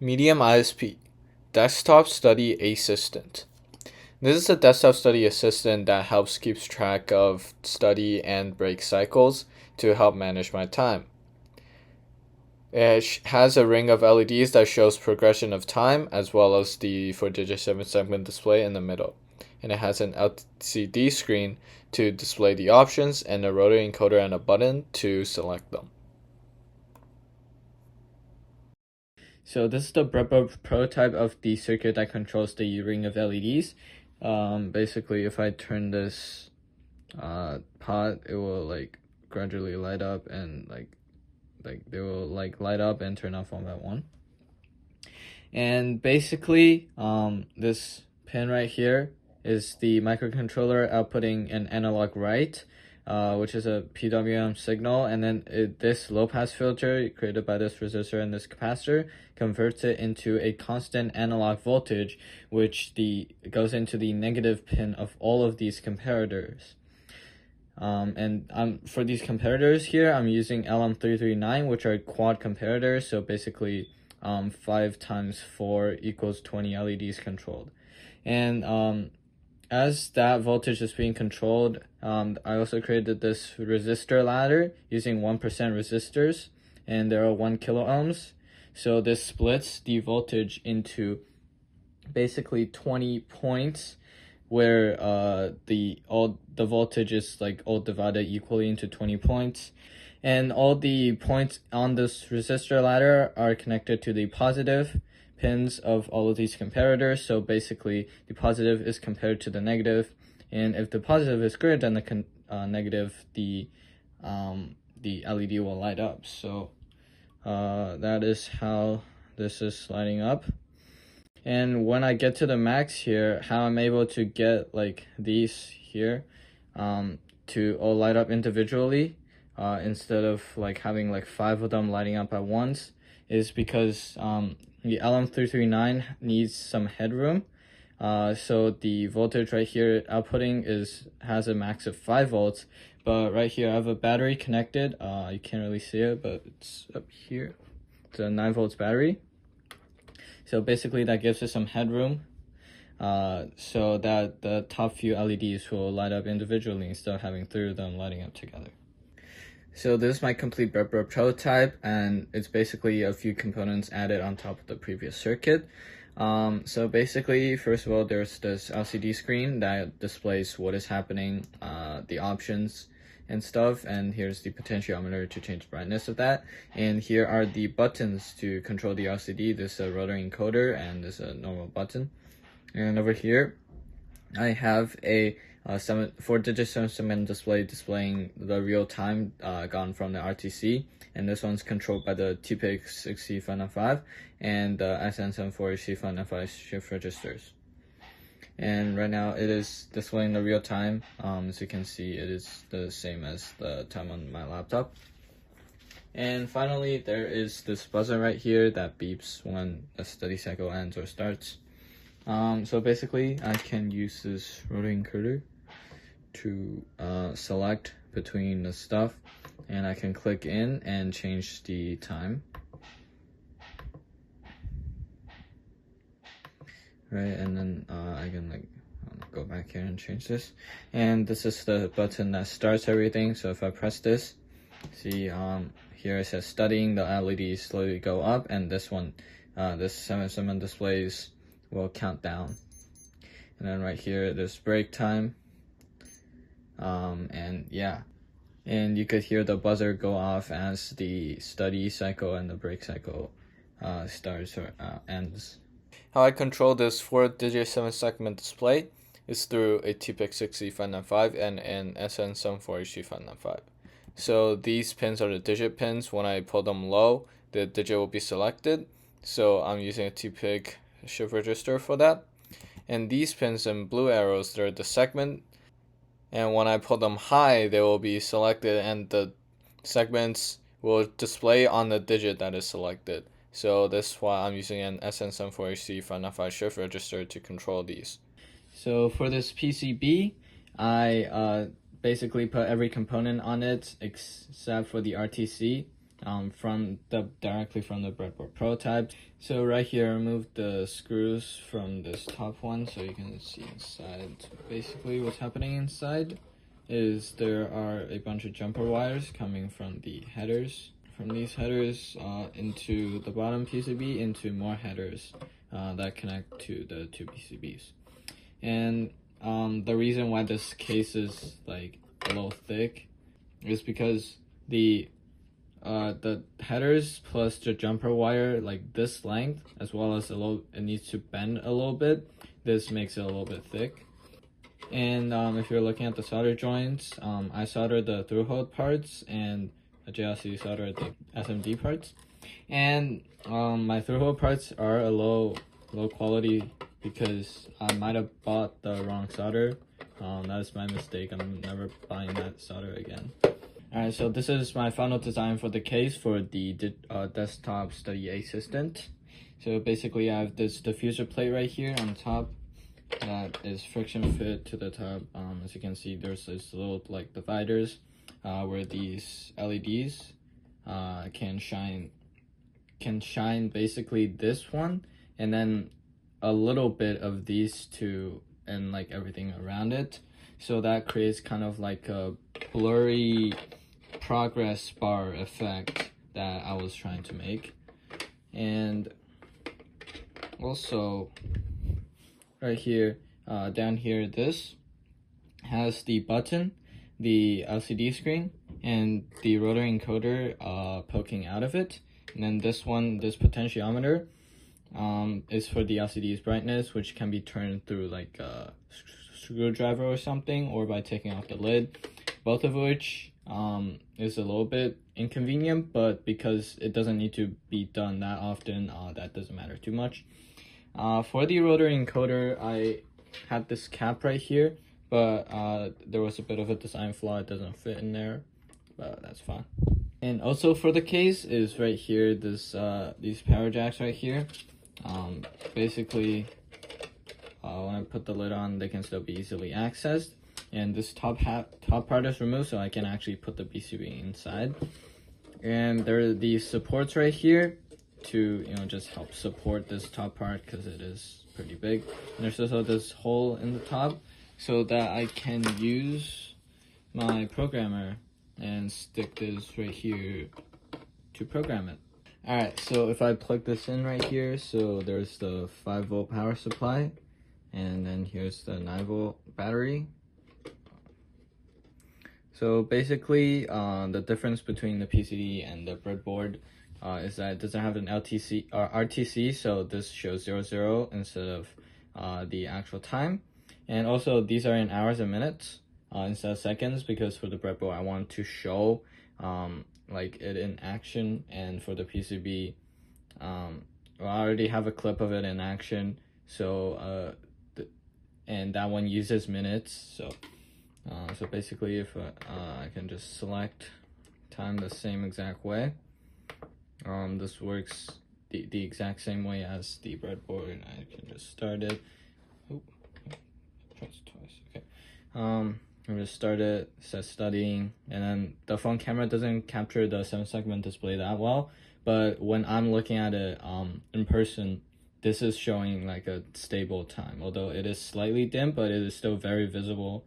Medium ISP, Desktop Study Assistant. This is a desktop study assistant that helps keeps track of study and break cycles to help manage my time. It has a ring of LEDs that shows progression of time as well as the 4-digit 7-segment display in the middle. And it has an LCD screen to display the options and a rotary encoder and a button to select them. So this is the prototype of the circuit that controls the ring of LEDs. Basically, if I turn this pot, it will gradually light up and they will light up and turn off one by one. And basically, this pin right here is the microcontroller outputting an analog write, which is a PWM signal, and then this low-pass filter created by this resistor and this capacitor converts it into a constant analog voltage, which goes into the negative pin of all of these comparators. For these comparators here, I'm using LM339, which are quad comparators, so basically 5 times 4 equals 20 LEDs controlled. And as that voltage is being controlled, I also created this resistor ladder using 1% resistors, and there are 1 kilo ohms. So this splits the voltage into basically 20 points, where the voltage is all divided equally into 20 points, and all the points on this resistor ladder are connected to the positive pins of all of these comparators. So basically the positive is compared to the negative, and if the positive is greater than the negative, the LED will light up. So that is how this is lighting up. And when I get to the max here, how I'm able to get these here to all light up individually instead of having 5 of them lighting up at once is because the LM339 needs some headroom. So the voltage right here outputting has a max of 5 volts, but right here I have a battery connected. You can't really see it, but it's up here. It's a 9 volts battery. So basically that gives us some headroom so that the top few LEDs will light up individually instead of having 3 of them lighting up together. So this is my complete breadboard prototype, and it's basically a few components added on top of the previous circuit. So basically, first of all, there's this LCD screen that displays what is happening, the options and stuff, and here's the potentiometer to change the brightness of that, and here are the buttons to control the LCD. This is a rotary encoder and this is a normal button, and over here I have a 4-digit 7-segment display displaying the real time gone from the RTC, and this one's controlled by the TPIC6C595 and the SN74C595 shift registers. And right now it is displaying the real time. As you can see, it is the same as the time on my laptop. And finally, there is this buzzer right here that beeps when a study cycle ends or starts. So basically, I can use this rotary encoder to select between the stuff, and I can click in and change the time. Right, and then I can go back here and change this, and this is the button that starts everything. So if I press this, see here it says studying, the LEDs slowly go up, and this one, this 7-segment displays will count down. And then right here there's break time, and yeah, and you could hear the buzzer go off as the study cycle and the break cycle starts or ends. How I control this 4-digit 7-segment display is through a TPIC6C595 and an SN74C595. So these pins are the digit pins. When I pull them low, the digit will be selected. So I'm using a TPIC shift register for that. And these pins in blue arrows, they're the segment. And when I pull them high, they will be selected, and the segments will display on the digit that is selected. So that's why I'm using an SN74C595 shift register to control these. So for this PCB, I basically put every component on it except for the RTC. directly from the breadboard prototype. So right here, I removed the screws from this top one so you can see inside. So basically what's happening inside is there are a bunch of jumper wires coming from the headers. From these headers into the bottom PCB into more headers that connect to the two PCBs. And the reason why this case is like a little thick is because the headers plus the jumper wire, like this length, as well as it needs to bend a little bit. This makes it a little bit thick. And if you're looking at the solder joints, I soldered the through-hole parts and JLC soldered the SMD parts. And my through-hole parts are a low quality because I might have bought the wrong solder. That is my mistake. I'm never buying that solder again. Alright, so this is my final design for the case for the desktop study ACESistant. So basically I have this diffuser plate right here on top that is friction fit to the top. As you can see, there's this little like dividers where these LEDs can shine basically this one and then a little bit of these two and like everything around it. So that creates kind of like a blurry progress bar effect that I was trying to make. And also right here, down here, this has the button, the LCD screen, and the rotary encoder poking out of it. And then this one, this potentiometer, is for the LCD's brightness, which can be turned through like a screwdriver or something, or by taking off the lid. Both of which is a little bit inconvenient, but because it doesn't need to be done that often, that doesn't matter too much. For the rotary encoder, I had this cap right here, but there was a bit of a design flaw. It doesn't fit in there, but that's fine. And also for the case is right here, this these power jacks right here. Basically, when I put the lid on, they can still be easily accessed. And this top part is removed, so I can actually put the PCB inside. And there are these supports right here to just help support this top part because it is pretty big. And there's also this hole in the top so that I can use my programmer and stick this right here to program it. Alright, so if I plug this in right here, so there's the 5-volt power supply, and then here's the 9-volt battery. So basically, the difference between the PCB and the breadboard is that it doesn't have an RTC, so this shows 00 instead of the actual time. And also, these are in hours and minutes instead of seconds, because for the breadboard, I want to show like it in action, and for the PCB, well, I already have a clip of it in action, so and that one uses minutes, so basically if I can just select time the same exact way, this works the exact same way as the breadboard. I can just start it. Press twice. Okay. I'm just start it, says studying, and then the phone camera doesn't capture the 7-segment display that well, but when I'm looking at it in person, this is showing like a stable time, although it is slightly dim, but it is still very visible